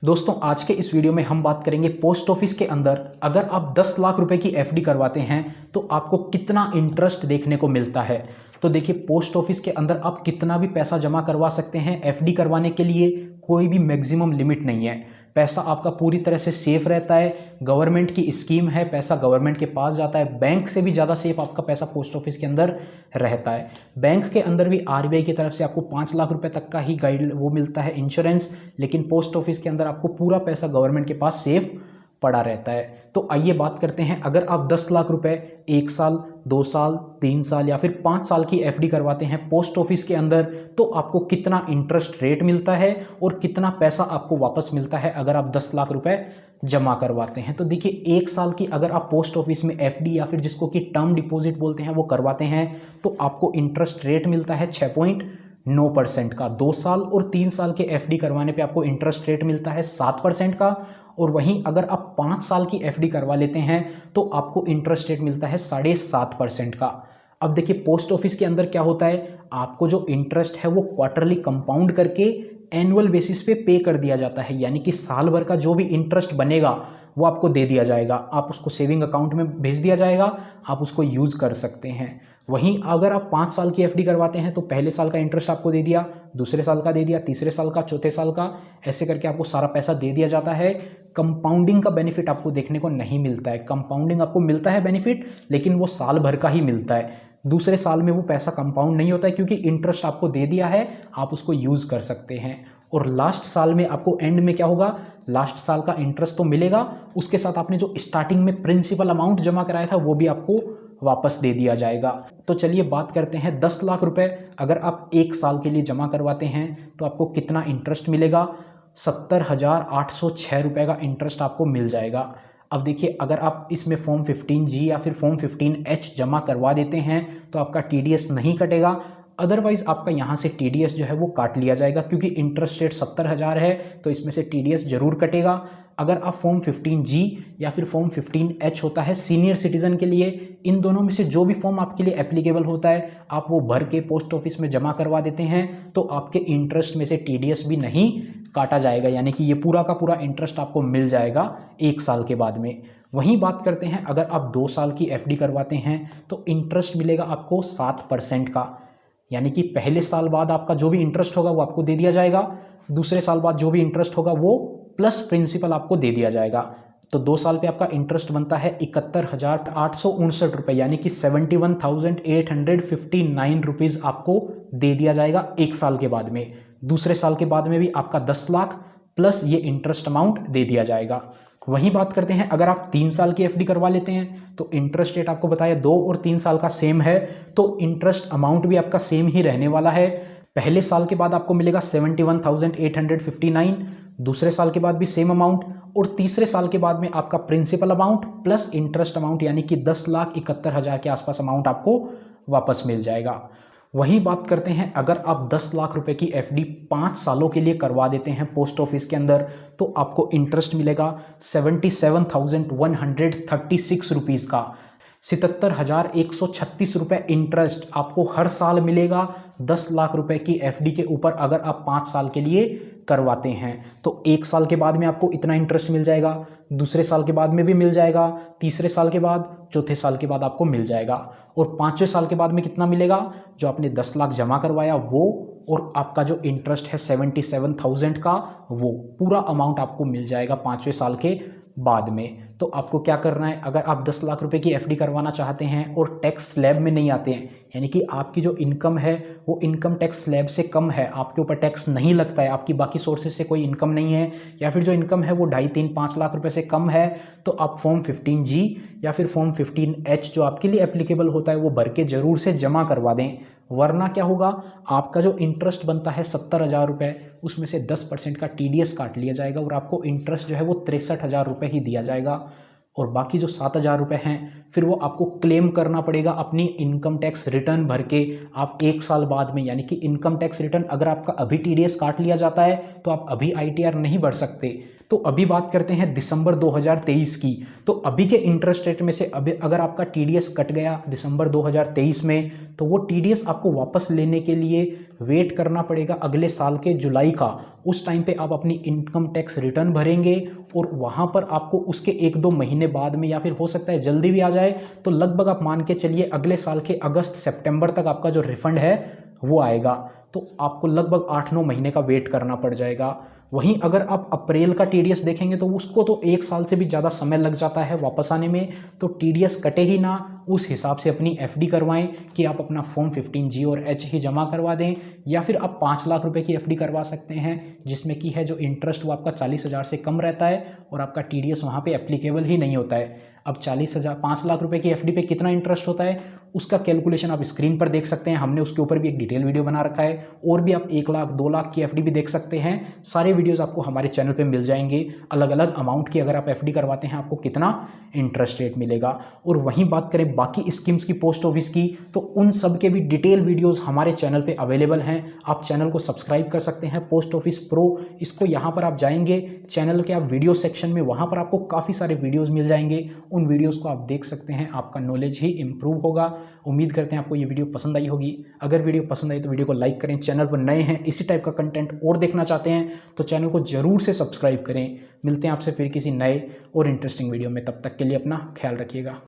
दोस्तों आज के इस वीडियो में हम बात करेंगे पोस्ट ऑफिस के अंदर अगर आप 10 लाख रुपए की एफडी करवाते हैं तो आपको कितना इंटरेस्ट देखने को मिलता है। तो देखिए पोस्ट ऑफिस के अंदर आप कितना भी पैसा जमा करवा सकते हैं। एफडी करवाने के लिए कोई भी मैक्सिमम लिमिट नहीं है। पैसा आपका पूरी तरह से सेफ रहता है। गवर्नमेंट की स्कीम है, पैसा गवर्नमेंट के पास जाता है। बैंक से भी ज़्यादा सेफ आपका पैसा पोस्ट ऑफिस के अंदर रहता है। बैंक के अंदर भी आरबीआई की तरफ से आपको 5 लाख रुपए तक का ही गाइड वो मिलता है इंश्योरेंस, लेकिन पोस्ट ऑफिस के अंदर आपको पूरा पैसा गवर्नमेंट के पास सेफ पड़ा रहता है। तो आइए बात करते हैं, अगर आप 10 लाख रुपए 1 साल, 2 साल, 3 साल या फिर 5 साल की एफडी करवाते हैं पोस्ट ऑफिस के अंदर तो आपको कितना इंटरेस्ट रेट मिलता है और कितना पैसा आपको वापस मिलता है अगर आप 10 लाख रुपए जमा करवाते हैं। तो देखिए 1 साल की अगर आप पोस्ट ऑफिस में एफडी या फिर जिसको कि टर्म डिपॉजिट बोलते हैं वो करवाते हैं तो आपको इंटरेस्ट रेट मिलता है 6.9% का। 2 साल और 3 साल के एफडी करवाने पे आपको इंटरेस्ट रेट मिलता है 7% का। और वहीं अगर आप 5 साल की एफडी करवा लेते हैं तो आपको इंटरेस्ट रेट मिलता है 7.5% का। अब देखिए पोस्ट ऑफिस के अंदर क्या होता है, आपको जो इंटरेस्ट है वो क्वार्टरली कंपाउंड करके एनुअल बेसिस पे पे कर दिया जाता है, यानी कि साल भर का जो भी इंटरेस्ट बनेगा वो आपको दे दिया जाएगा। आप उसको सेविंग अकाउंट में भेज दिया जाएगा, आप उसको यूज़ कर सकते हैं। वहीं अगर आप 5 साल की एफडी करवाते हैं तो पहले साल का इंटरेस्ट आपको दे दिया, दूसरे साल का दे दिया, तीसरे साल का, चौथे साल का, ऐसे करके आपको सारा पैसा दे दिया जाता है। कंपाउंडिंग का बेनिफिट आपको देखने को नहीं मिलता है। कंपाउंडिंग आपको मिलता है बेनिफिट, लेकिन वो साल भर का ही मिलता है। दूसरे साल में वो पैसा कंपाउंड नहीं होता है क्योंकि इंटरेस्ट आपको दे दिया है, आप उसको यूज़ कर सकते हैं। और लास्ट साल में आपको एंड में क्या होगा, लास्ट साल का इंटरेस्ट तो मिलेगा, उसके साथ आपने जो स्टार्टिंग में प्रिंसिपल अमाउंट जमा कराया था वो भी आपको वापस दे दिया जाएगा। तो चलिए बात करते हैं 10 लाख रुपए अगर आप 1 साल के लिए जमा करवाते हैं तो आपको कितना इंटरेस्ट मिलेगा। 70,806 रुपये का इंटरेस्ट आपको मिल जाएगा। अब देखिए अगर आप इसमें फॉर्म 15G या फिर फॉर्म 15H जमा करवा देते हैं तो आपका TDS नहीं कटेगा, अदरवाइज़ आपका यहाँ से TDS जो है वो काट लिया जाएगा क्योंकि इंटरेस्ट रेट 70,000 है तो इसमें से TDS जरूर कटेगा। अगर आप फॉर्म 15G या फिर फॉर्म 15H होता है सीनियर सिटीज़न के लिए, इन दोनों में से जो भी फॉर्म आपके लिए एप्लीकेबल होता है आप वो भर के पोस्ट ऑफिस में जमा करवा देते हैं तो आपके इंटरेस्ट में से TDS भी नहीं काटा जाएगा, यानी कि ये पूरा का पूरा इंटरेस्ट आपको मिल जाएगा 1 साल के बाद में। वहीं बात करते हैं अगर आप 2 साल की एफडी करवाते हैं तो इंटरेस्ट मिलेगा आपको 7% का, यानी कि पहले साल बाद आपका जो भी इंटरेस्ट होगा वो आपको दे दिया जाएगा, दूसरे साल बाद जो भी इंटरेस्ट होगा वो प्लस प्रिंसिपल आपको दे दिया जाएगा। तो 2 साल पे आपका इंटरेस्ट बनता है 71,859 रुपये, यानी कि 71,859 रुपीज़ आपको दे दिया जाएगा 1 साल के बाद में। दूसरे साल के बाद में भी आपका 10 लाख प्लस ये इंटरेस्ट अमाउंट दे दिया जाएगा। वहीं बात करते हैं अगर आप 3 साल की एफडी करवा लेते हैं तो इंटरेस्ट रेट आपको बताया 2 और 3 साल का सेम है तो इंटरेस्ट अमाउंट भी आपका सेम ही रहने वाला है। पहले साल के बाद आपको मिलेगा 71,859, दूसरे साल के बाद भी सेम अमाउंट और तीसरे साल के बाद में आपका principal amount plus interest amount यानी कि 10,71,000 के आसपास अमाउंट आपको वापस मिल जाएगा। वही बात करते हैं अगर आप 10 लाख रुपए की एफडी 5 सालों के लिए करवा देते हैं पोस्ट ऑफिस के अंदर तो आपको इंटरेस्ट मिलेगा 77,136 रुपीज़ का। 77,136 रुपये इंटरेस्ट आपको हर साल मिलेगा 10 लाख रुपए की एफडी के ऊपर अगर आप 5 साल के लिए करवाते हैं। तो 1 साल के बाद में आपको इतना इंटरेस्ट मिल जाएगा, दूसरे साल के बाद में भी मिल जाएगा, तीसरे साल के बाद, चौथे साल के बाद आपको मिल जाएगा और 5वें साल के बाद में कितना मिलेगा, जो आपने 10 लाख जमा करवाया वो और आपका जो इंटरेस्ट है 77,000 का वो पूरा अमाउंट आपको मिल जाएगा 5वें साल के बाद में। तो आपको क्या करना है, अगर आप 10 लाख रुपए की एफडी करवाना चाहते हैं और टैक्स स्लैब में नहीं आते हैं, यानी कि आपकी जो इनकम है वो इनकम टैक्स स्लैब से कम है, आपके ऊपर टैक्स नहीं लगता है, आपकी बाकी सोर्सेज से कोई इनकम नहीं है, या फिर जो इनकम है वो 2.5, 3, 5 लाख रुपए से कम है, तो आप फॉर्म 15G या फिर फॉर्म 15H जो आपके लिए एप्लीकेबल होता है वो भर के ज़रूर से जमा करवा दें। वरना क्या होगा, आपका जो इंटरेस्ट बनता है 70,000 रुपये, उसमें से 10% का TDS काट लिया जाएगा और आपको इंटरेस्ट जो है वो 63,000 रुपये ही दिया जाएगा। और बाकी जो 7,000 रुपये हैं फिर वो आपको क्लेम करना पड़ेगा अपनी इनकम टैक्स रिटर्न भर के। आप 1 साल बाद में, यानी कि इनकम टैक्स रिटर्न अगर आपका अभी टीडीएस काट लिया जाता है तो आप अभी आईटीआर नहीं भर सकते। तो अभी बात करते हैं दिसंबर 2023 की। तो अभी के इंटरेस्ट रेट में से अभी अगर आपका टीडीएस कट गया दिसंबर 2023 में, तो वो टीडीएस आपको वापस लेने के लिए वेट करना पड़ेगा अगले साल के जुलाई का। उस टाइम पे आप अपनी इनकम टैक्स रिटर्न भरेंगे और वहाँ पर आपको उसके 1-2 महीने बाद में, या फिर हो सकता है जल्दी भी आ जाए, तो लगभग आप मान के चलिए अगले साल के अगस्त सितंबर तक आपका जो रिफंड है वो आएगा। तो आपको लगभग 8-9 महीने का वेट करना पड़ जाएगा। वहीं अगर आप अप्रैल का टीडीएस देखेंगे तो उसको तो 1 साल से भी ज़्यादा समय लग जाता है वापस आने में। तो टीडीएस कटे ही ना, उस हिसाब से अपनी एफडी करवाएं कि आप अपना फॉर्म 15G और H ही जमा करवा दें, या फिर आप 5 लाख रुपए की एफडी करवा सकते हैं जिसमें कि है जो इंटरेस्ट वो आपका 40,000 से कम रहता है और आपका टीडीएस वहाँ पे एप्लीकेबल ही नहीं होता है। अब 5 लाख रुपए की एफडी पे कितना इंटरेस्ट होता है उसका कैलकुलेशन आप स्क्रीन पर देख सकते हैं। हमने उसके ऊपर भी एक डिटेल वीडियो बना रखा है, और भी आप 1 लाख 2 लाख की एफडी भी देख सकते हैं। सारे वीडियोस आपको हमारे चैनल पे मिल जाएंगे। अलग अलग अमाउंट की अगर आप एफडी करवाते हैं आपको कितना इंटरेस्ट रेट मिलेगा। और वहीं बात करें बाकी स्कीम्स की पोस्ट ऑफिस की, तो उन सब के भी डिटेल वीडियोज़ हमारे चैनल पर अवेलेबल हैं। आप चैनल को सब्सक्राइब कर सकते हैं, पोस्ट ऑफिस प्रो, इसको यहाँ पर आप जाएंगे चैनल के आप वीडियो सेक्शन में, वहाँ पर आपको काफ़ी सारे वीडियोज़ मिल जाएंगे। उन वीडियोज़ को आप देख सकते हैं, आपका नॉलेज ही इंप्रूव होगा। उम्मीद करते हैं आपको ये वीडियो पसंद आई होगी। अगर वीडियो पसंद आई तो वीडियो को लाइक करें। चैनल पर नए हैं, इसी टाइप का कंटेंट और देखना चाहते हैं तो चैनल को ज़रूर से सब्सक्राइब करें। मिलते हैं आपसे फिर किसी नए और इंटरेस्टिंग वीडियो में, तब तक के लिए अपना ख्याल रखिएगा।